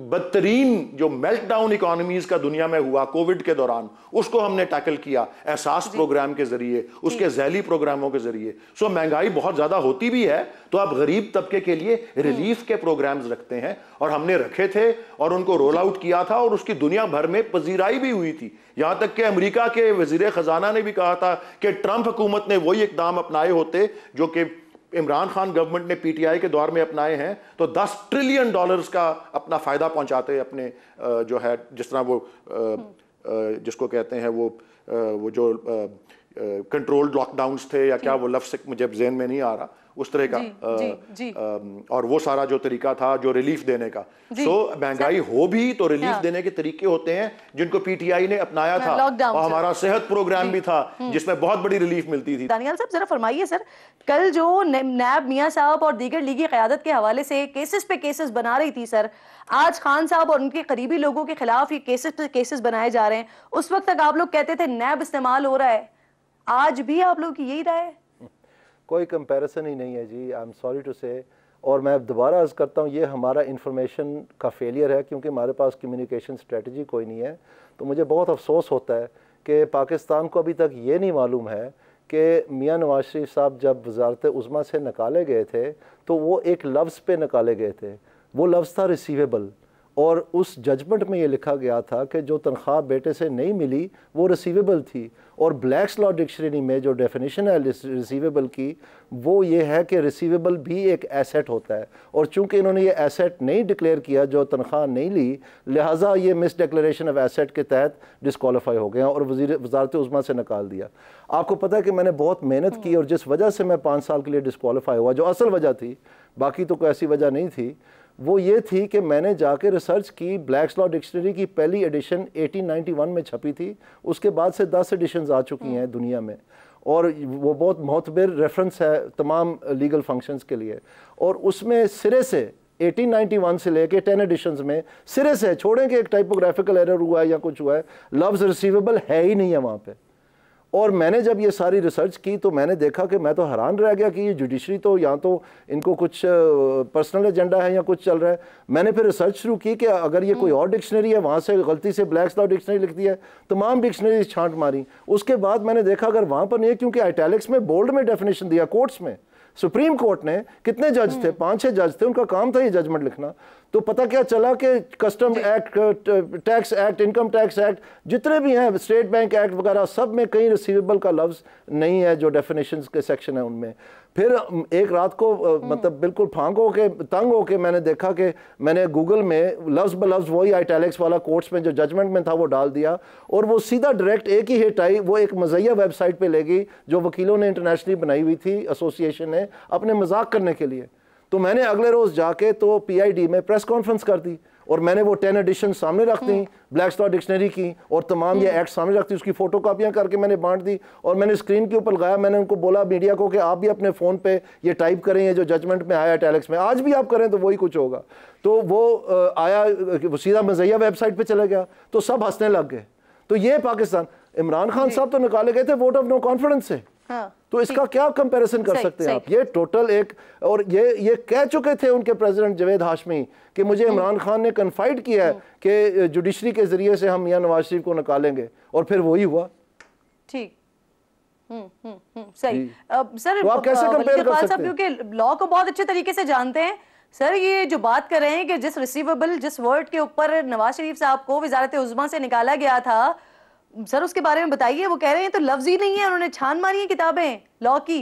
बदतरीन जो मेल्टडाउन इकोनॉमीज का दुनिया में हुआ कोविड के दौरान, उसको हमने टैकल किया एहसास प्रोग्राम के जरिए, उसके झैली प्रोग्रामों के जरिए। सो महंगाई बहुत ज्यादा होती भी है तो आप गरीब तबके के लिए रिलीफ के प्रोग्राम्स रखते हैं और हमने रखे थे और उनको रोल आउट किया था और उसकी दुनिया भर में पजीराई भी हुई थी। यहां तक कि अमेरिका के वजीर खजाना ने भी कहा था कि ट्रंप हुकूमत ने वही इकदाम अपनाए होते जो कि इमरान खान गवर्नमेंट ने पीटीआई के दौर में अपनाए हैं तो $10 ट्रिलियन का अपना फायदा पहुंचाते अपने जो है, जिस तरह वो जिसको कहते हैं वो जो कंट्रोल्ड लॉकडाउन्स थे या क्या वो लफ्ज़ मुझे ज़हन में नहीं आ रहा, उस तरह का जी। और वो सारा जो तरीका था जो रिलीफ देने का। सो महंगाई हो भी तो रिलीफ देने के तरीके होते हैं जिनको पीटीआई ने अपनाया था और हमारा सेहत प्रोग्राम भी था जिसमें बहुत बड़ी रिलीफ मिलती थी। दानियाल साहब जरा फरमाइए सर, कल जो नैब मियां साहब और दीगर लीगी क़यादत के हवाले से केसेस पे केसेस बना रही थी सर, आज खान साहब और उनके करीबी लोगों के खिलाफ ये केसेस पे केसेस बनाए जा रहे हैं। उस वक्त तक आप लोग कहते थे नैब इस्तेमाल हो रहा है, आज भी आप लोग की यही राय है? कोई कंपैरिजन ही नहीं है जी, आई एम सॉरी टू से। और मैं दोबारा अर्ज़ करता हूँ, ये हमारा इंफॉर्मेशन का फेलियर है क्योंकि हमारे पास कम्युनिकेशन स्ट्रेटजी कोई नहीं है। तो मुझे बहुत अफसोस होता है कि पाकिस्तान को अभी तक ये नहीं मालूम है कि मियां नवाज शरीफ साहब जब वजारत उज़्मा से निकाले गए थे तो वो एक लफ्ज़ पे निकाले गए थे, वो लफ्ज़ था रिसीवेबल। और उस जजमेंट में ये लिखा गया था कि जो तनख्वाह बेटे से नहीं मिली वो रिसीवेबल थी। और ब्लैक्स लॉ डिक्शनरी में जो डेफिनेशन है रिसीवेबल की वो ये है कि रिसीवेबल भी एक एसेट होता है। और चूंकि इन्होंने ये एसेट नहीं डिक्लेयर किया, जो तनख्वाह नहीं ली, लिहाजा ये मिस डिक्लेरेशन ऑफ एसेट के तहत डिस्क्वालीफाई हो गए और वजारत उज़्मा से निकाल दिया। आपको पता है कि मैंने बहुत मेहनत की और जिस वजह से मैं 5 साल के लिए डिस्क्वालीफाई हुआ, जो असल वजह थी, बाकी तो कोई ऐसी वजह नहीं थी, वो ये थी कि मैंने जाके रिसर्च की। ब्लैक्स लॉ डिक्शनरी की पहली एडिशन 1891 में छपी थी, उसके बाद से 10 एडिशंस आ चुकी हैं दुनिया में और वो बहुत मोतबर रेफरेंस है तमाम लीगल फंक्शंस के लिए। और उसमें सिरे से 1891 से लेके 10 एडिशंस में सिरे से छोड़ें कि एक टाइपोग्राफिकल एरर हुआ है या कुछ हुआ है, लफ्ज़ रिसीवेबल है ही नहीं है वहाँ पे। और मैंने जब ये सारी रिसर्च की तो मैंने देखा कि मैं तो हैरान रह गया कि ये जुडिशरी तो यहाँ तो इनको कुछ पर्सनल एजेंडा है या कुछ चल रहा है। मैंने फिर रिसर्च शुरू की कि अगर ये कोई और डिक्शनरी है, वहाँ से गलती से ब्लैक्स लॉ डिक्शनरी लिख दिया है, तमाम डिक्शनरी छांट मारी। उसके बाद मैंने देखा अगर वहाँ पर नहीं है, क्योंकि आइटैलिक्स में बोल्ड में डेफिनेशन दिया कोर्ट्स में, सुप्रीम कोर्ट ने कितने जज थे, 5-6 जज थे, उनका काम था ये जजमेंट लिखना। तो पता क्या चला कि custom act, tax act, income tax act, जितने भी हैं, स्टेट बैंक एक्ट वगैरह, सब में कहीं रिसीवेबल का लफ्ज़ नहीं है जो डेफिनेशंस के सेक्शन है उनमें। फिर एक रात को मतलब बिल्कुल फांक होके, तंग होके मैंने देखा कि मैंने गूगल में लफ्ज़ ब लफ्ज़ वही आइटैलिक्स वाला कोर्ट्स में जो जजमेंट में था वो डाल दिया और वो सीधा डायरेक्ट एक ही हिट आई, वो एक मज़ाहिया वेबसाइट पे ले गई जो वकीलों ने इंटरनेशनली बनाई हुई थी, एसोसिएशन ने, अपने मजाक करने के लिए। तो मैंने अगले रोज़ जाके तो PID में प्रेस कॉन्फ्रेंस कर दी और मैंने वो 10 एडिशन सामने रख दी ब्लैक्स लॉ डिक्शनरी की और तमाम ये एक्ट सामने रख दी, उसकी फ़ोटो कापियाँ करके मैंने बांट दी और मैंने स्क्रीन के ऊपर लगाया। मैंने उनको बोला मीडिया को कि आप भी अपने फ़ोन पे ये टाइप करें, ये जो जजमेंट में आया टैलेक्स में, आज भी आप करें तो वही कुछ होगा। तो वो आया, वो सीधा मज़ाहिया वेबसाइट पर चला गया तो सब हंसने लग गए। तो ये पाकिस्तान, इमरान खान साहब तो निकाले गए थे वोट ऑफ नो कॉन्फिडेंस से। हाँ, तो इसका क्या कंपैरिजन कर सकते हैं आप? ये टोटल एक, और ये कह चुके थे उनके प्रेसिडेंट जावेद हाशमी कि मुझे इमरान खान ने कन्फाइड किया है कि जुडिशरी के जरिए से हम मियां नवाज शरीफ को निकालेंगे और फिर वही हुआ। ठीक, सही। सर तो आप कैसे कंपेयर कर सकते हैं? क्योंकि लॉ को बहुत अच्छे तरीके से जानते हैं सर, ये जो बात कर रहे हैं कि जिस रिसीवेबल, जिस वर्ड के ऊपर नवाज शरीफ साहब को वजारत उज़्मा से निकाला गया था, सर उसके बारे में बताइए। वो कह रहे हैं तो लफ्ज ही नहीं है, उन्होंने छान मारी है किताबें लॉ की।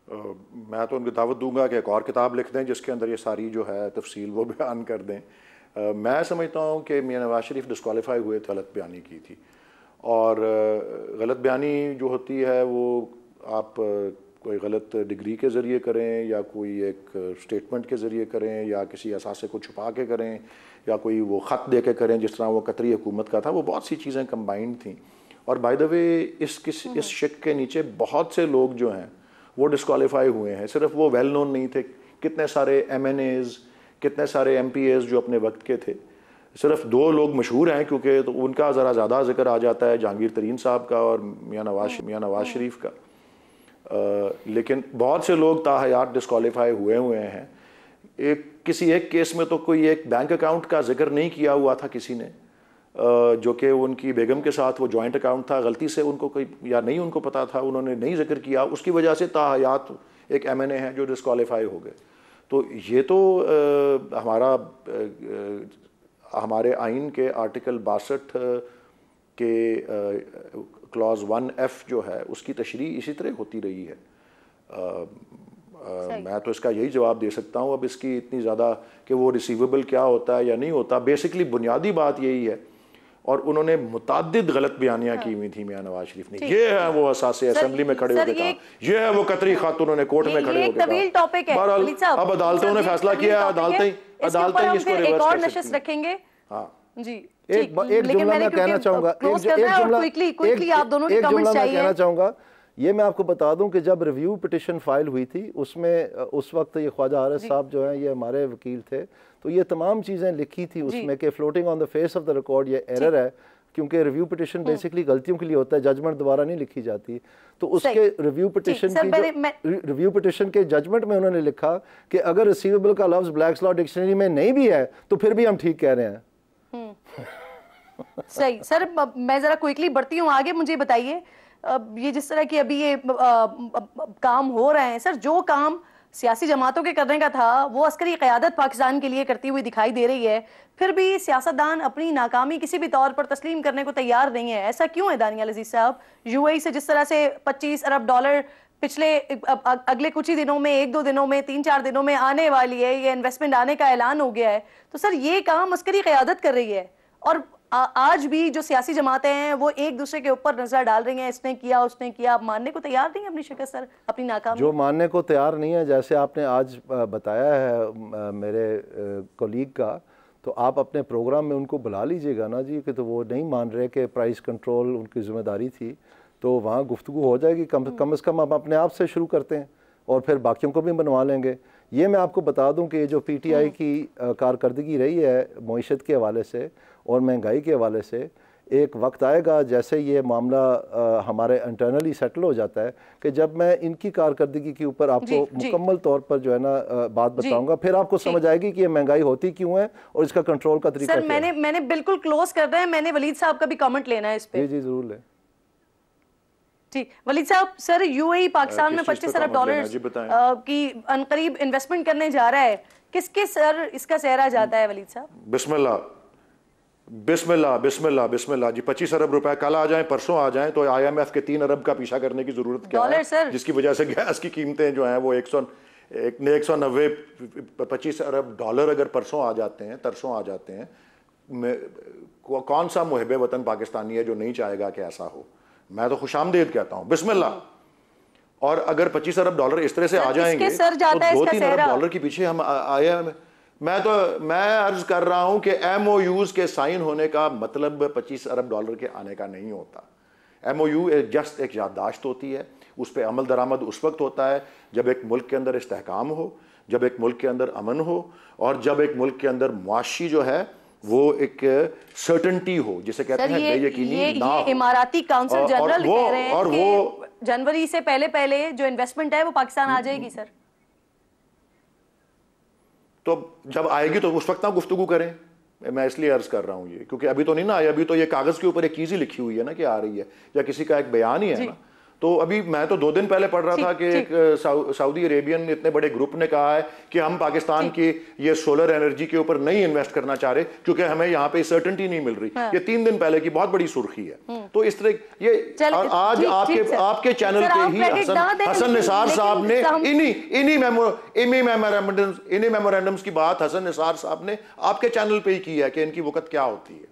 मैं तो उनको दावत दूंगा कि एक और किताब लिख दें जिसके अंदर ये सारी जो है तफसील वो बयान कर दें। मैं समझता हूँ कि मियां नवाज शरीफ डिस्क्वालीफाई हुए थे, गलत बयानी की थी, और गलत बयानी जो होती है वो आप कोई गलत डिग्री के ज़रिए करें या कोई एक स्टेटमेंट के ज़रिए करें या किसी असासे को छुपा के करें या कोई वो ख़त दे के करें, जिस तरह वो कतरी हुकूमत का था, वो बहुत सी चीज़ें कंबाइंड थी। और बाय द वे इस शिक के नीचे बहुत से लोग जो हैं वो डिस्क्वालीफाई हुए हैं, सिर्फ वो वेल नोन नहीं थे। कितने सारे MNAs, कितने सारे MPAs जो अपने वक्त के थे, सिर्फ 2 लोग मशहूर हैं क्योंकि तो उनका ज़रा ज़्यादा जिक्र आ जाता है, जहांगीर तरीन साहब का और मियां नवाज शरीफ का। लेकिन बहुत से लोग ताहयात डिस्क्वालीफाई हुए हैं। किसी एक केस में तो कोई एक बैंक अकाउंट का जिक्र नहीं किया हुआ था किसी ने, जो कि उनकी बेगम के साथ वो जॉइंट अकाउंट था, गलती से उनको कोई या नहीं उनको पता था, उन्होंने नहीं जिक्र किया, उसकी वजह से ताहयात एक MNA है जो डिस्क्वालीफाई हो गए। तो ये तो हमारे आइन के आर्टिकल 62 के क्लॉज 1F जो है उसकी तशरीह इसी तरह होती रही है। मैं तो इसका यही जवाब दे सकता हूँ। अब इसकी इतनी ज़्यादा कि वो रिसीवेबल क्या होता है या नहीं होता, बेसिकली बुनियादी बात यही है। और उन्होंने मुताद्दिद गलत बयानियां की हुई थी मियां नवाज शरीफ ने। ये है वो असासे असेंबली में खड़े होकर कहा, ये है वो कतरी खातून ने कोर्ट में खड़े होकर कहा। अब अदालतों ने फैसला किया, अदालतें इसको रिवर्स कर सकती हैं। रखेंगे। हाँ जी, एक जुमला मैं कहना चाहूंगा, कहना चाहूंगा ये मैं आपको बता दूं कि जब रिव्यू पिटिशन फाइल हुई थी उसमें उस वक्त ये ख्वाजा आरिफ साहब जो हैं ये हमारे वकील थे, तो ये तमाम चीज़ें लिखी थी उसमें कि floating on the face of the record ये एरर है, क्योंकि रिव्यू पिटिशन बेसिकली गलतियों के लिए होता है, जजमेंट दोबारा नहीं लिखी जाती। तो उसके रिव्यू पिटिशन के जजमेंट में उन्होंने लिखा कि अगर रिसीवेबल का लफ्ज़ ब्लैक्स लॉ डिक्शनरी में नहीं भी है तो फिर भी हम ठीक कह रहे हैं। सही सर, मैं जरा क्विकली बढ़ती हूँ आगे। मुझे बताइए, ये जिस तरह की अभी ये काम हो रहे हैं सर, जो काम सियासी जमातों के करने का था वो अस्करी क़यादत पाकिस्तान के लिए करती हुई दिखाई दे रही है, फिर भी सियासतदान अपनी नाकामी किसी भी तौर पर तस्लीम करने को तैयार नहीं है। ऐसा क्यों है दानियाल अजीज साहब? UAE से जिस तरह से $25 अरब पिछले अगले कुछ ही दिनों में, 1-2 दिनों में, 3-4 दिनों में आने वाली है, ये इन्वेस्टमेंट आने का ऐलान हो गया है, तो सर ये काम अस्करी क़यादत कर रही है। और आज भी जो सियासी जमातें हैं वो एक दूसरे के ऊपर नजर डाल रही हैं, इसने किया उसने किया, आप मानने को तैयार नहीं है अपनी शिकस्त सर, अपनी नाकामी? जो मानने को तैयार नहीं है, जैसे आपने आज बताया है मेरे कोलीग का, तो आप अपने प्रोग्राम में उनको बुला लीजिएगा ना जी, कि तो वो नहीं मान रहे कि प्राइस कंट्रोल उनकी जिम्मेदारी थी, तो वहाँ गुफ्तगू हो जाएगी। कम से कम हम अपने आप से शुरू करते हैं और फिर बाकियों को भी बनवा लेंगे। ये मैं आपको बता दूं कि जो PTI की कारकर्दगी रही है मईशत के हवाले से और महंगाई के हवाले से, एक वक्त आएगा जैसे ये मामला हमारे इंटरनली सेटल हो जाता है कि जब मैं इनकी कारकर्दगी के ऊपर आपको मुकम्मल तौर पर जो है ना बात बताऊंगा, फिर आपको समझ आएगी कि ये महंगाई होती क्यों है और इसका कंट्रोल का तरीका क्या है। मैंने बिल्कुल क्लोज कर रहे हैं, मैंने वलीद साहब का भी कमेंट लेना है इस पे। जी जरूर लें। ठीक, वलीद साहब, सर UAE पाकिस्तान में $25 अरब की अनकरीब इन्वेस्टमेंट करने जा रहा है, किसके सर इसका सेहरा जाता है वलीद साहब? बिस्मिल्लाह बिस्मिल्लाह बिस्मिल्लाह बिस्मिल्लाह जी। 25 अरब रुपए कल आ जाएं, परसों आ जाएं, तो IMF के 3 अरब का पीछा करने की जरूरत क्या है सर? जिसकी वजह से गैस की कीमतें जो हैं वो 190 $25 अरब अगर परसों आ जाते हैं, तरसों आ जाते हैं, कौन सा मुहिब वतन पाकिस्तानी है जो नहीं चाहेगा कि ऐसा हो? मैं तो खुशामदीद कहता हूं, बिस्मिल्लाह। और अगर $25 अरब इस तरह से आ जाएंगे तो $2-3 अरब के पीछे हम आए। मैं अर्ज कर रहा हूं कि MOUs के साइन होने का मतलब $25 अरब के आने का नहीं होता। MOU जस्ट एक याददाश्त होती है, उस पर अमल दरामद उस वक्त होता है जब एक मुल्क के अंदर इस्तेहकाम हो, जब एक मुल्क के अंदर अमन हो और जब एक मुल्क के अंदर मुआशी जो है वो एक सर्टेनिटी हो, जिसे कहते हैं बेयकीनी ना हो। इमाराती काउंसिल जनरल कह रहे हैं कि जनवरी से पहले जो इन्वेस्टमेंट है वो पाकिस्तान आ जाएगी सर। तो जब आएगी तो उस वक्त ना गुफ्तगू करें, मैं इसलिए अर्ज कर रहा हूँ ये, क्योंकि अभी तो नहीं ना आई, अभी तो ये कागज के ऊपर एक चीज ही लिखी हुई है ना कि आ रही है, या किसी का एक बयान ही है ना। तो अभी मैं तो 2 दिन पहले पढ़ रहा था कि एक सऊदी अरेबियन इतने बड़े ग्रुप ने कहा है कि हम पाकिस्तान की ये सोलर एनर्जी के ऊपर नहीं इन्वेस्ट करना चाह रहे क्योंकि हमें यहाँ पे सर्टेनिटी नहीं मिल रही। ये 3 दिन पहले की बहुत बड़ी सुर्खी है। तो इस तरह ये आज आपके चैनल पे ही हसन निसार साहब ने इन्हीं मेमोरेंडम्स की बात हसन निसार साहब ने आपके चैनल पे ही की है कि इनकी वक़्त क्या होती है।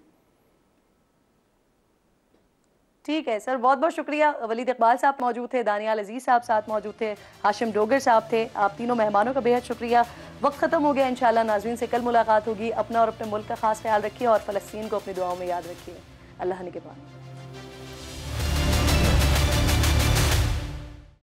ठीक है सर, बहुत बहुत शुक्रिया। वलीद इकबाल साहब मौजूद थे, दानियाल अजीज साहब साथ मौजूद थे, हाशिम डोगर साहब थे। आप तीनों मेहमानों का बेहद शुक्रिया। वक्त ख़त्म हो गया, इंशाल्लाह नाज़रीन से कल मुलाकात होगी। अपना और अपने मुल्क का खास ख्याल रखिए और फ़लस्तीन को अपनी दुआओं में याद रखिए। अल्लाह ने के बाद।